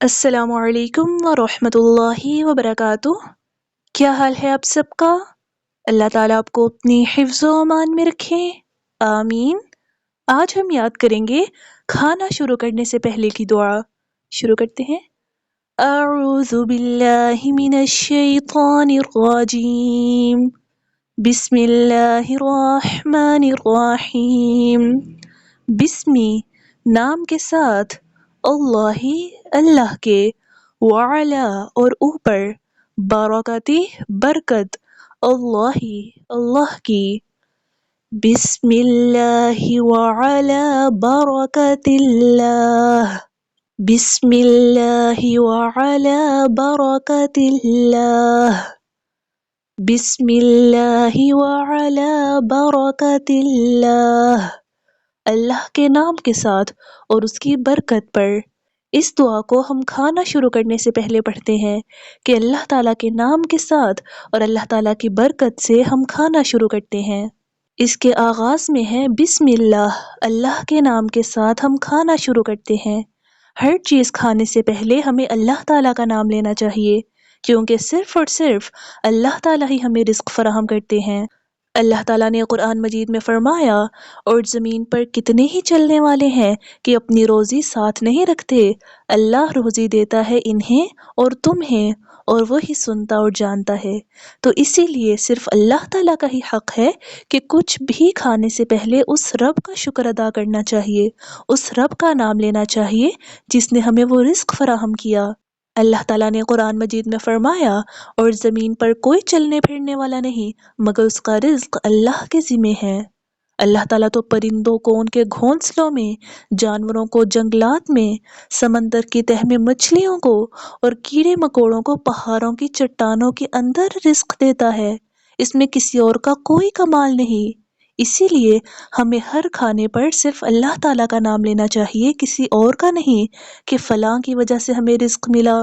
السلام علیکم ورحمۃ اللہ وبرکاتہ۔ کیا حال ہے آپ سب کا؟ اللہ تعالیٰ آپ کو اپنی حفظ و امان میں رکھے، آمین۔ آج ہم یاد کریں گے کھانا شروع کرنے سے پہلے کی دعا۔ شروع کرتے ہیں۔ اعوذ باللہ من الشیطان الرجیم، بسم اللہ الرحمن الرحیم۔ بسمی نام کے ساتھ، اللہ اللہ کے، وعلا اور اوپر، برکاتی برکت، اللہ اللہ کی۔ بسم اللہ وعلا برکت اللہ، بسم اللہ وعلا برکت اللہ، بسم اللہ وعلا برکت اللہ، اللہ کے نام کے ساتھ اور اس کی برکت پر۔ اس دعا کو ہم کھانا شروع کرنے سے پہلے پڑھتے ہیں کہ اللہ تعالیٰ کے نام کے ساتھ اور اللہ تعالیٰ کی برکت سے ہم کھانا شروع کرتے ہیں۔ اس کے آغاز میں ہے بسم اللہ، اللہ کے نام کے ساتھ ہم کھانا شروع کرتے ہیں۔ ہر چیز کھانے سے پہلے ہمیں اللہ تعالیٰ کا نام لینا چاہیے، کیونکہ صرف اور صرف اللہ تعالیٰ ہی ہمیں رزق فراہم کرتے ہیں۔ اللہ تعالیٰ نے قرآن مجید میں فرمایا، اور زمین پر کتنے ہی چلنے والے ہیں کہ اپنی روزی ساتھ نہیں رکھتے، اللہ روزی دیتا ہے انہیں اور تمہیں، اور وہی سنتا اور جانتا ہے۔ تو اسی لیے صرف اللہ تعالیٰ کا ہی حق ہے کہ کچھ بھی کھانے سے پہلے اس رب کا شکر ادا کرنا چاہیے، اس رب کا نام لینا چاہیے جس نے ہمیں وہ رزق فراہم کیا۔ اللہ تعالیٰ نے قرآن مجید میں فرمایا، اور زمین پر کوئی چلنے پھرنے والا نہیں مگر اس کا رزق اللہ کے ذمہ ہے۔ اللہ تعالیٰ تو پرندوں کو ان کے گھونسلوں میں، جانوروں کو جنگلات میں، سمندر کی تہہ میں مچھلیوں کو، اور کیڑے مکوڑوں کو پہاڑوں کی چٹانوں کے اندر رزق دیتا ہے۔ اس میں کسی اور کا کوئی کمال نہیں۔ اسی لیے ہمیں ہر کھانے پر صرف اللہ تعالیٰ کا نام لینا چاہیے، کسی اور کا نہیں کہ فلاں کی وجہ سے ہمیں رزق ملا۔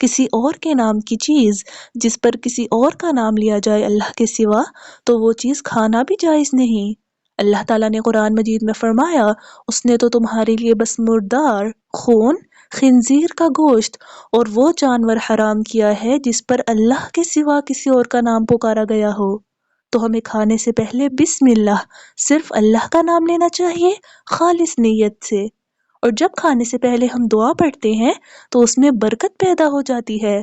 کسی اور کے نام کی چیز جس پر کسی اور کا نام لیا جائے اللہ کے سوا، تو وہ چیز کھانا بھی جائز نہیں۔ اللہ تعالیٰ نے قرآن مجید میں فرمایا، اس نے تو تمہارے لیے بس مردار، خون، خنزیر کا گوشت اور وہ جانور حرام کیا ہے جس پر اللہ کے سوا کسی اور کا نام پکارا گیا ہو۔ تو ہمیں کھانے سے پہلے بسم اللہ، صرف اللہ کا نام لینا چاہیے خالص نیت سے۔ اور جب کھانے سے پہلے ہم دعا پڑھتے ہیں تو اس میں برکت پیدا ہو جاتی ہے۔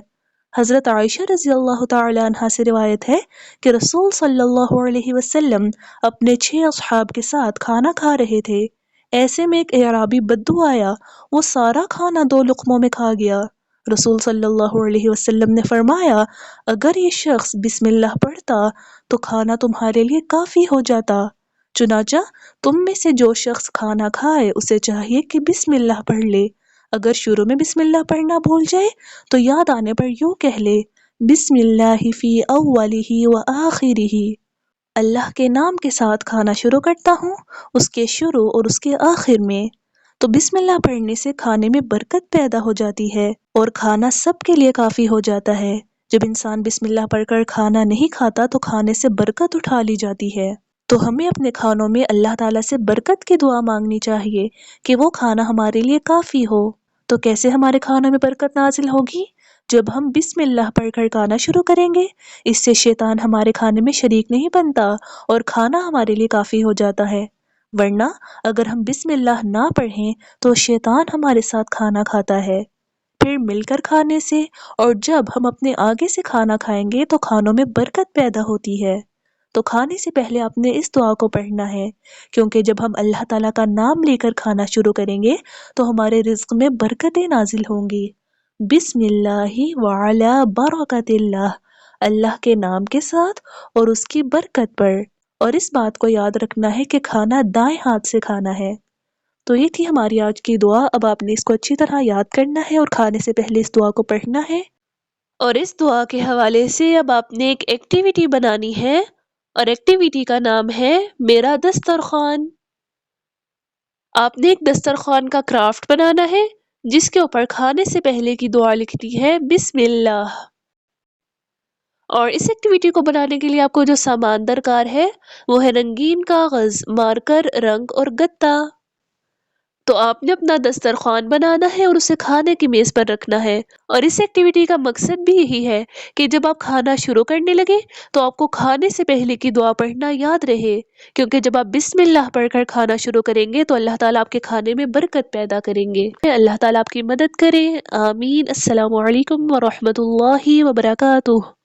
حضرت عائشہ رضی اللہ تعالی عنہا سے روایت ہے کہ رسول صلی اللہ علیہ وسلم اپنے 6 اصحاب کے ساتھ کھانا کھا رہے تھے۔ ایسے میں ایک اعرابی بدو آیا، وہ سارا کھانا 2 لقموں میں کھا گیا۔ رسول صلی اللہ علیہ وسلم نے فرمایا، اگر یہ شخص بسم اللہ پڑھتا تو کھانا تمہارے لیے کافی ہو جاتا۔ چنانچہ تم میں سے جو شخص کھانا کھائے اسے چاہیے کہ بسم اللہ پڑھ لے۔ اگر شروع میں بسم اللہ پڑھنا بھول جائے تو یاد آنے پر یوں کہہ لے، بسم اللہ فی اولہ و آخرہ، اللہ کے نام کے ساتھ کھانا شروع کرتا ہوں، اس کے شروع اور اس کے آخر میں۔ تو بسم اللہ پڑھنے سے کھانے میں برکت پیدا ہو جاتی ہے اور کھانا سب کے لیے کافی ہو جاتا ہے۔ جب انسان بسم اللہ پڑھ کر کھانا نہیں کھاتا تو کھانے سے برکت اٹھا لی جاتی ہے۔ تو ہمیں اپنے کھانوں میں اللہ تعالیٰ سے برکت کی دعا مانگنی چاہیے کہ وہ کھانا ہمارے لیے کافی ہو۔ تو کیسے ہمارے کھانوں میں برکت نازل ہوگی؟ جب ہم بسم اللہ پڑھ کر کھانا شروع کریں گے، اس سے شیطان ہمارے کھانے میں شریک نہیں بنتا اور کھانا ہمارے لیے کافی ہو جاتا ہے۔ ورنہ اگر ہم بسم اللہ نہ پڑھیں تو شیطان ہمارے ساتھ کھانا کھاتا ہے، پھر مل کر کھانے سے، اور جب ہم اپنے آگے سے کھانا کھائیں گے تو کھانوں میں برکت پیدا ہوتی ہے۔ تو کھانے سے پہلے آپ نے اس دعا کو پڑھنا ہے، کیونکہ جب ہم اللہ تعالیٰ کا نام لے کر کھانا شروع کریں گے تو ہمارے رزق میں برکتیں نازل ہوں گی۔ بسم اللہ وعلا برکت اللہ، اللہ کے نام کے ساتھ اور اس کی برکت پر۔ اور اس بات کو یاد رکھنا ہے کہ کھانا دائیں ہاتھ سے کھانا ہے۔ تو یہ تھی ہماری آج کی دعا۔ اب آپ نے اس کو اچھی طرح یاد کرنا ہے اور کھانے سے پہلے اس دعا کو پڑھنا ہے۔ اور اس دعا کے حوالے سے اب آپ نے ایک ایکٹیویٹی بنانی ہے، اور ایکٹیویٹی کا نام ہے میرا دسترخوان۔ آپ نے ایک دسترخوان کا کرافٹ بنانا ہے جس کے اوپر کھانے سے پہلے کی دعا لکھنی ہے بسم اللہ۔ اور اس ایکٹیویٹی کو بنانے کے لیے آپ کو جو سامان درکار ہے وہ ہے رنگین کاغذ، مارکر، رنگ اور گتا۔ تو آپ نے اپنا دسترخوان بنانا ہے اور اسے کھانے کی میز پر رکھنا ہے، اور اس ایکٹیویٹی کا مقصد بھی یہی ہے کہ جب آپ کھانا شروع کرنے لگے تو آپ کو کھانے سے پہلے کی دعا پڑھنا یاد رہے، کیونکہ جب آپ بسم اللہ پڑھ کر کھانا شروع کریں گے تو اللہ تعالیٰ آپ کے کھانے میں برکت پیدا کریں گے۔ اللہ تعالیٰ آپ کی مدد کرے، آمین۔ السلام علیکم ورحمۃ اللہ وبرکاتہ۔